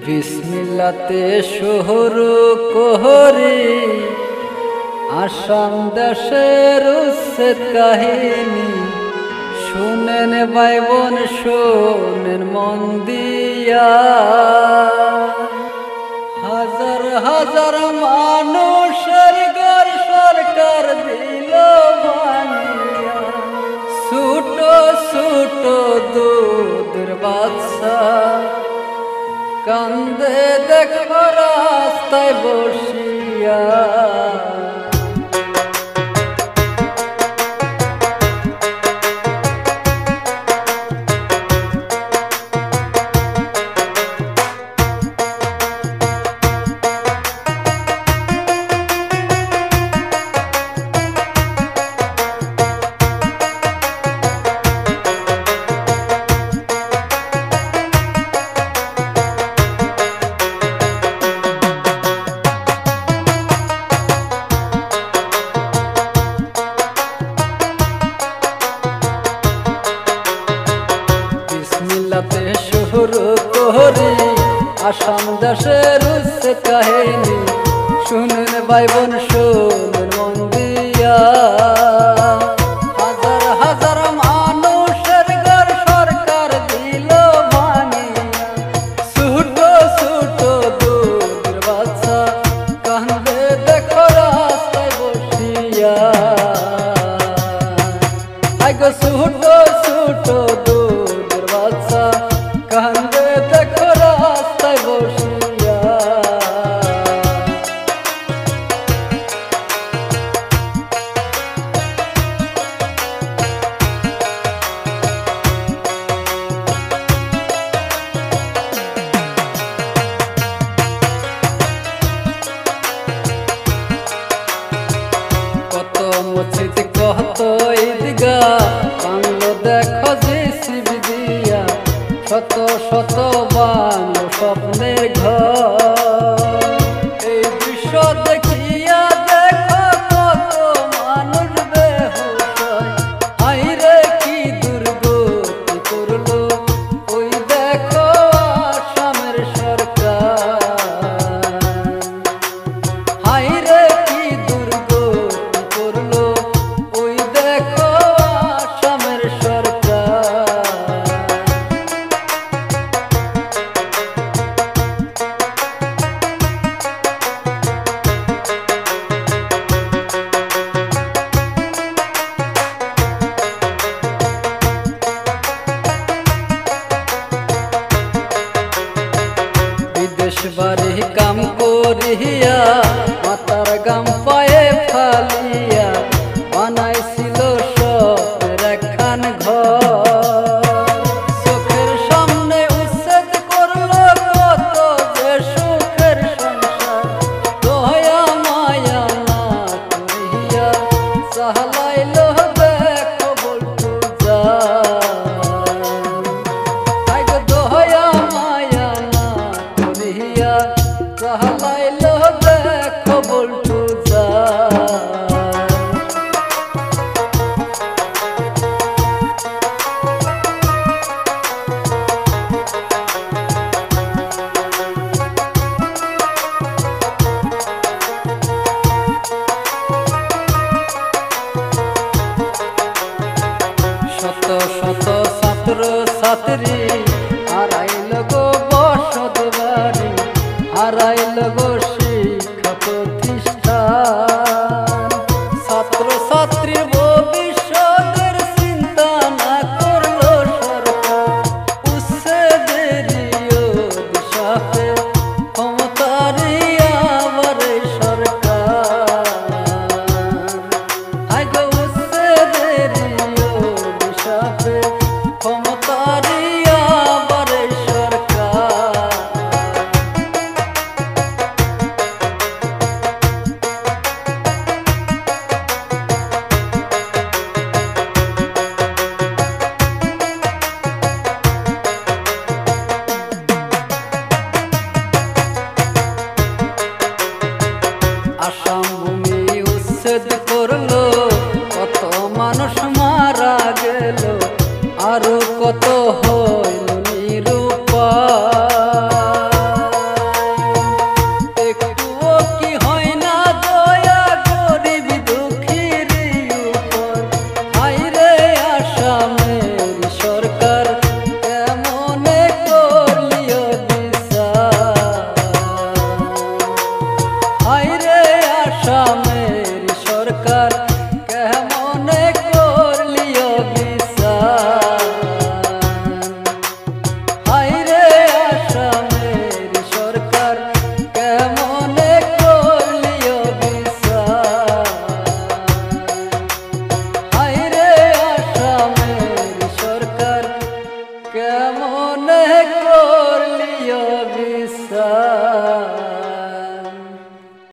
বিসমিল্লাতে শুরু করি আসাম দেশের উচ্ছেদ কাহিনী। শুনেন ভাই বোন শুনেন মন দিয়া, হাজার হাজার মানুষের ঘর সরকার দিল ভাঙিয়া। ছোট ছোট দুধের বাচ্চা কান্দে দেখো রাস্তায় বসিয়া। বিসমিল্লাতে শুরু করি আসাম দেশের উচ্ছেদ কাহিনী। শুনুন ভাই বোন শুনুন মন দিয়া, হাজার হাজার মানুষের ঘর সরকার দিল ভাঙিয়া। ছোট ছোট দুধের বাচ্চা কান্দে দেখো রাস্তায় বসিয়া। আইগো ছোট ছোট দুধের বাচ্চা কান্দে দেখো রাস্তায় বসিয়া। কত মসজিদ কত ঈদগা বাংলো দেখো জেসিবি দিয়া। শত শত বাংলো স্বপ্নের ঘর। এই দৃশ্য দেখিয়া দেখো কত মানুষ বেহুশ হয়। হায়রে কি দুর্গতি করলো ওই দেখো আসামের সরকার। হায়রে কি দুর্গতি করলো ওই দেখো আসামের সরকার। বিদেশ বাড়ি কাম করিয়া মাতার গাম পায়ে ফালিয়া বানাইছিল স্বপ্নের একখান ঘর। চোখের সামনে উচ্ছেদ করলো কত যে সুখের সংসার। দয়া মায়া না করিয়া চালাইল দেখো বল্টু জান। আইগো দয়া মায়া না করিয়া চালাইল দেখো বল্টু জান। শত শত ছাত্র ছাত্রী